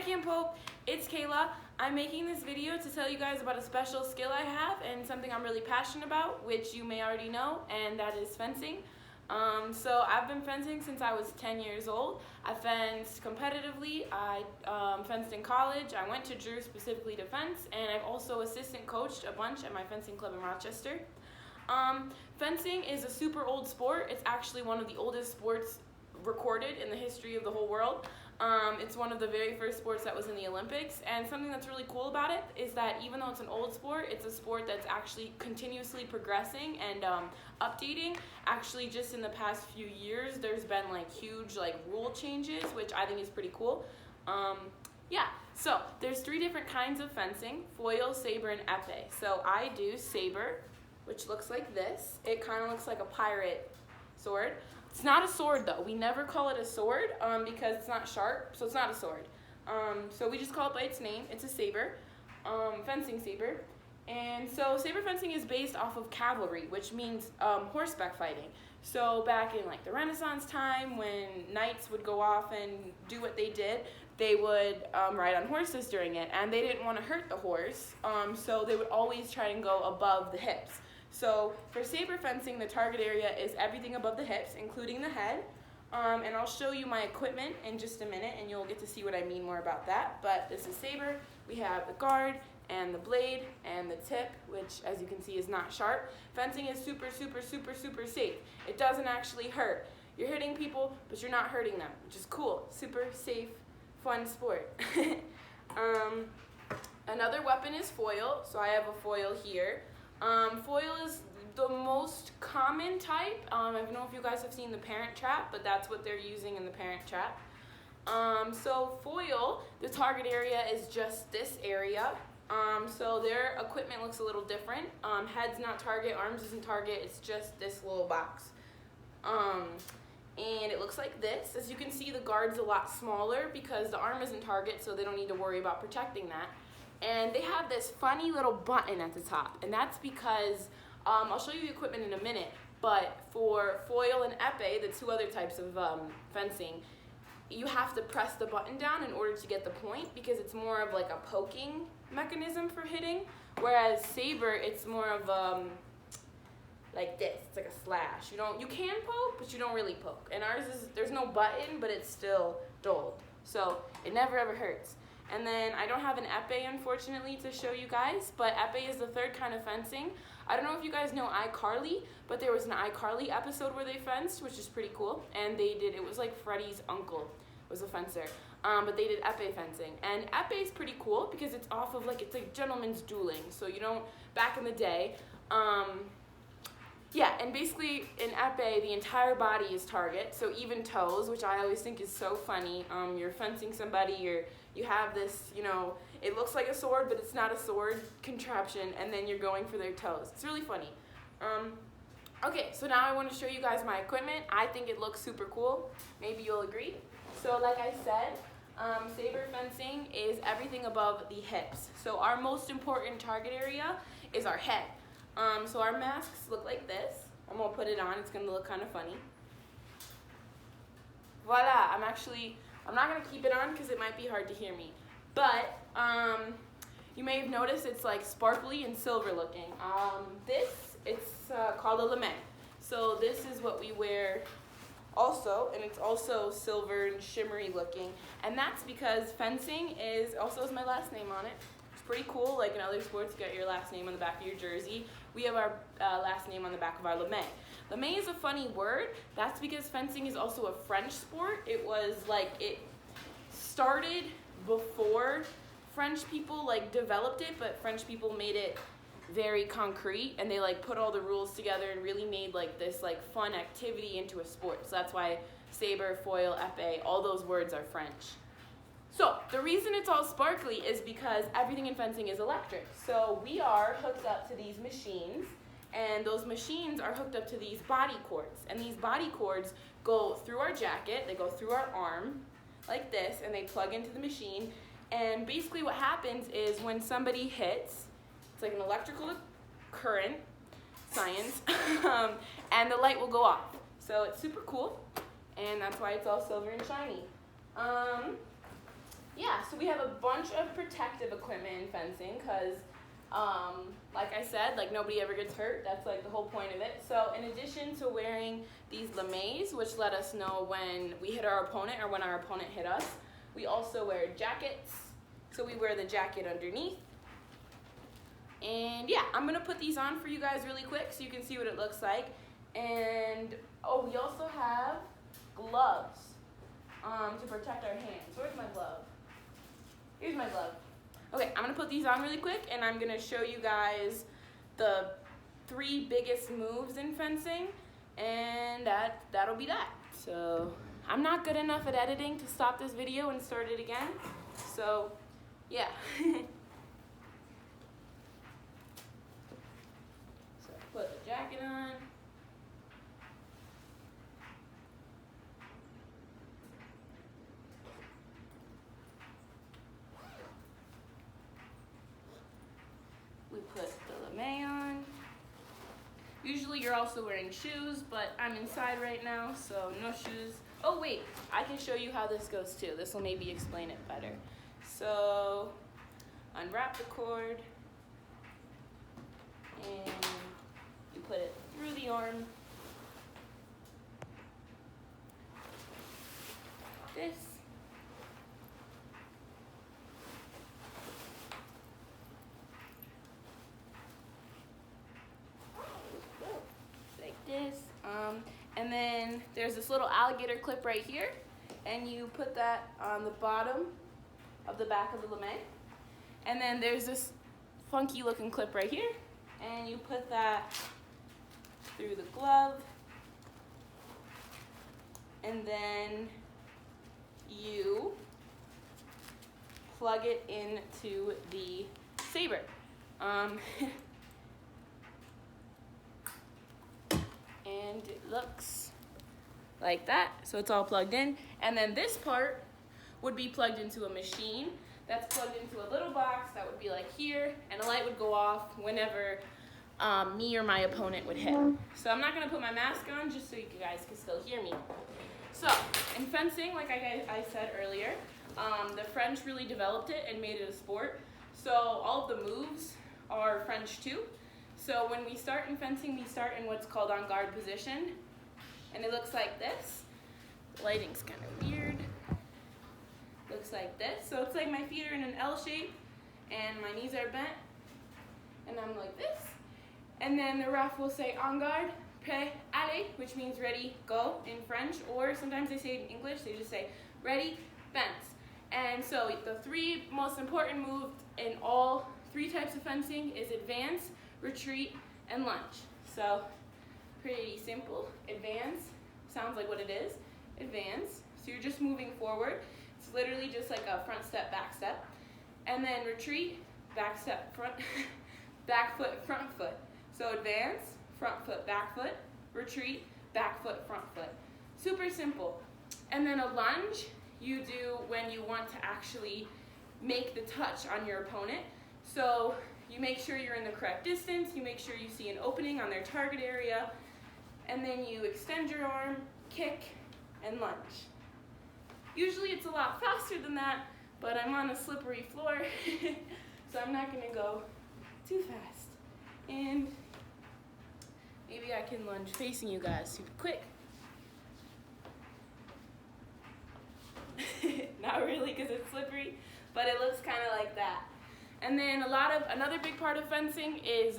Camp Hope, it's Kayla. I'm making this video to tell you guys about a special skill I have and something I'm really passionate about, which you may already know, and that is fencing. So I've been fencing since I was 10 years old. I fenced competitively. I fenced in college. I went to Drew specifically to fence, and I've also assistant coached a bunch at my fencing club in Rochester. Fencing is a super old sport. It's actually one of the oldest sports recorded in the history of the whole world. It's one of the very first sports that was in the Olympics, and something that's really cool about it is that even though it's an old sport, it's a sport that's actually continuously progressing and updating. Actually, just in the past few years, there's been huge rule changes, which I think is pretty cool. So there's 3 different kinds of fencing: foil, saber, and épée. So I do saber, which looks like this. It kind of looks like a pirate sword. It's not a sword though. We never call it a sword because it's not sharp, so it's not a sword. So we just call it by its name. It's a saber, fencing saber. And so saber fencing is based off of cavalry, which means horseback fighting. So back in the Renaissance time, when knights would go off and do what they did, they would ride on horses during it, and they didn't want to hurt the horse, so they would always try and go above the hips. So for saber fencing, the target area is everything above the hips, including the head. And I'll show you my equipment in just a minute, and you'll get to see what I mean more about that. But this is saber. We have the guard and the blade and the tip, which, as you can see, is not sharp. Fencing is super, super, super, super safe. It doesn't actually hurt. You're hitting people, but you're not hurting them, which is cool. Super safe, fun sport. Another weapon is foil. So I have a foil here. Foil is the most common type. I don't know if you guys have seen The Parent Trap, but that's what they're using in The Parent Trap. So foil, the target area is just this area. So their equipment looks a little different. Head's not target, arms isn't target, it's just this little box. And it looks like this. As you can see, the guard's a lot smaller because the arm isn't target, so they don't need to worry about protecting that. And they have this funny little button at the top, and that's because, I'll show you the equipment in a minute, but for foil and épée, the 2 other types of fencing, you have to press the button down in order to get the point because it's more of a poking mechanism for hitting, whereas saber, it's more of like this. It's like a slash. You can poke, but you don't really poke. And ours is, there's no button, but it's still dulled, so it never ever hurts. And then I don't have an épée, unfortunately, to show you guys, but épée is the 3rd kind of fencing. I don't know if you guys know iCarly, but there was an iCarly episode where they fenced, which is pretty cool. And it was like Freddie's uncle was a fencer, but they did épée fencing. And épée is pretty cool because it's off of it's like gentleman's dueling. So you don't, back in the day, and basically in épée, the entire body is target, so even toes, which I always think is so funny. You're fencing somebody, you have this, it looks like a sword, but it's not a sword contraption, and then you're going for their toes. It's really funny. Okay, so now I want to show you guys my equipment. I think it looks super cool. Maybe you'll agree. So like I said, saber fencing is everything above the hips. So our most important target area is our head. So our masks look like this. I'm going to put it on. It's going to look kind of funny. Voila. I'm not going to keep it on because it might be hard to hear me. But you may have noticed it's sparkly and silver looking. It's called a lame. So this is what we wear also, and it's also silver and shimmery looking. And that's because fencing also has my last name on it. It's pretty cool. Like in other sports, you got your last name on the back of your jersey. We have our last name on the back of our lame. Lame is a funny word. That's because fencing is also a French sport. It was it started before French people developed it, but French people made it very concrete, and they put all the rules together and really made this fun activity into a sport. So that's why saber, foil, épée, all those words are French. So the reason it's all sparkly is because everything in fencing is electric. So we are hooked up to these machines, and those machines are hooked up to these body cords. And these body cords go through our jacket, they go through our arm like this, and they plug into the machine. And basically what happens is when somebody hits, it's like an electrical current, science, and the light will go off. So it's super cool, and that's why it's all silver and shiny. Yeah, so we have a bunch of protective equipment in fencing because, like I said, like nobody ever gets hurt. That's like the whole point of it. So in addition to wearing these lames, which let us know when we hit our opponent or when our opponent hit us, we also wear jackets. So we wear the jacket underneath. And yeah, I'm gonna put these on for you guys really quick so you can see what it looks like. And oh, we also have gloves to protect our hands. Where's my glove? Here's my glove. Okay, I'm gonna put these on really quick and I'm gonna show you guys the 3 biggest moves in fencing, and that'll be that. So I'm not good enough at editing to stop this video and start it again. So yeah. So put the jacket on. We put the lame on. Usually you're also wearing shoes, but I'm inside right now, so no shoes. Oh wait, I can show you how this goes too. This will maybe explain it better. So unwrap the cord and you put it through the arm. This. This, and then there's this little alligator clip right here, and you put that on the bottom of the back of the lame. And then there's this funky looking clip right here, and you put that through the glove, and then you plug it into the saber. And it looks like that, so it's all plugged in. And then this part would be plugged into a machine that's plugged into a little box that would be like here, and a light would go off whenever me or my opponent would hit. So I'm not gonna put my mask on just so you guys can still hear me. So in fencing, like I said earlier, the French really developed it and made it a sport. So all of the moves are French too. So when we start in fencing, we start in what's called on guard position. And it looks like this. The lighting's kind of weird. Looks like this. So it's like my feet are in an L shape and my knees are bent. And I'm like this. And then the ref will say en garde, prêt, allez, which means ready, go in French. Or sometimes they say it in English, they just say ready, fence. And so the 3 most important moves in all 3 types of fencing is advance, retreat, and lunge. So pretty simple. Advance sounds like what it is. Advance. So you're just moving forward. It's literally just like a front step, back step. And then retreat, back step, front, back foot, front foot. So advance, front foot, back foot, retreat, back foot, front foot. Super simple. And then a lunge you do when you want to actually make the touch on your opponent. So you make sure you're in the correct distance, you make sure you see an opening on their target area, and then you extend your arm, kick, and lunge. Usually it's a lot faster than that, but I'm on a slippery floor, so I'm not gonna go too fast. And maybe I can lunge facing you guys super quick. Not really, because it's slippery, but it looks kind of like that. And then another big part of fencing is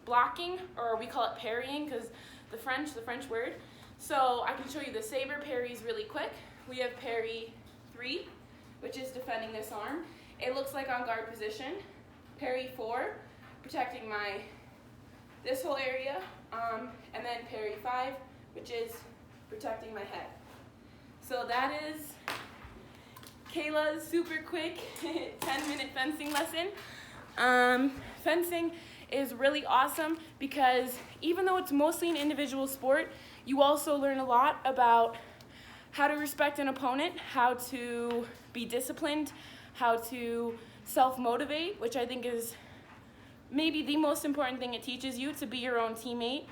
blocking, or we call it parrying, because the French word. So I can show you the saber parries really quick. We have parry 3, which is defending this arm. It looks like on guard position. Parry 4, protecting this whole area. And then parry 5, which is protecting my head. So that is Kayla's super quick 10-minute fencing lesson. Fencing is really awesome because even though it's mostly an individual sport, you also learn a lot about how to respect an opponent, how to be disciplined, how to self-motivate, which I think is maybe the most important thing it teaches you, to be your own teammate.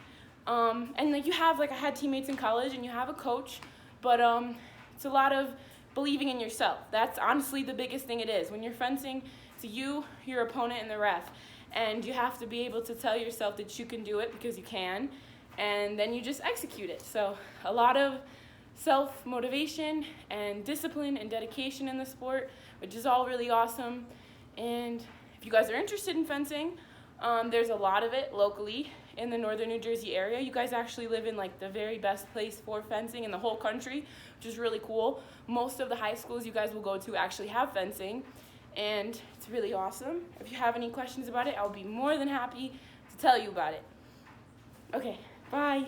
And like I had teammates in college and you have a coach, but it's a lot of believing in yourself. That's honestly the biggest thing it is. When you're fencing, it's you, your opponent, and the ref. And you have to be able to tell yourself that you can do it because you can, and then you just execute it. So a lot of self-motivation and discipline and dedication in the sport, which is all really awesome. And if you guys are interested in fencing, there's a lot of it locally in the northern New Jersey area. You guys actually live in like the very best place for fencing in the whole country, which is really cool. Most of the high schools you guys will go to actually have fencing, and it's really awesome. If you have any questions about it, I'll be more than happy to tell you about it. Okay, bye.